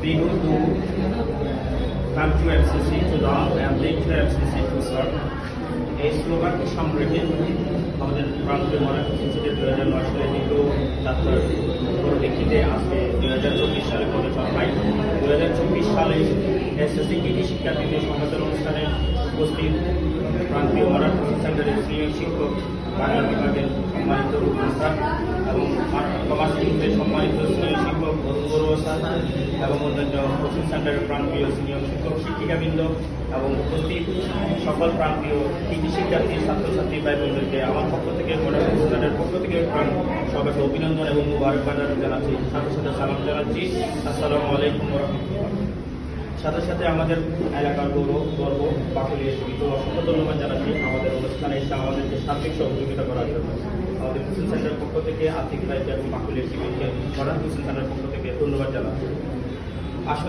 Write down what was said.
We go to come to FCC to launch and take to FCC to serve. এই স্লোগানকে সামনে রেখে আমাদের প্রান্তীয় Marathi institute 2009 সালে দ্বিতীয় যাত্রার পরিপ্রেক্ষিতে আজকে 2024 সালে প্রবেশন হয়। 2024 সালে এসএসসি কৃতি শিক্ষার্থীদের সম্মেলন অনুষ্ঠানে উপস্থিত প্রান্তীয় মরাঠি সেন্টারের সিনিয়র শিক্ষক, বাংলা বিভাগের সম্মানিত প্রফেসর এবং কমার্স বিভাগের সম্মানিত সিনিয়র শিক্ষক অরুণ স্যার এবং অন্যান্য কোচিং সেন্টারের প্রান্তীয় সিনিয়র শিক্ষক শিক্ষিকাবৃন্দ এবং উপস্থিত সকল প্রান্তীয় কৃতি শিক্ষার্থী ছাত্রছাত্রী ভাই বোনদেরকে আমার পক্ষ থেকে মরাঠি সেন্টারের পক্ষ থেকে সবাইকে অভিনন্দন এবং মুবারকবাদ জানাচ্ছি, সাথে সাথে সালাম জানাচ্ছি। আসসালামু আলাইকুম ওয়া রাহমাতুল্লাহ। সাথে সাথে আমাদের এলাকার গর্ব বাকুলিয়া শিবিরকে অসংখ্য ধন্যবাদ জানাচ্ছি আমাদের অনুষ্ঠানে এসে আমাদেরকে সার্বিক সহযোগিতা করার জন্য। আমাদের কোচিং সেন্টারের পক্ষ থেকে আর্থিক দায়িত্ব এবং বাকুলিয়া শিবিরকে মরাঠি কোচিং সেন্টারের পক্ষ থেকে ধন্যবাদ জানাচ্ছি। আসলে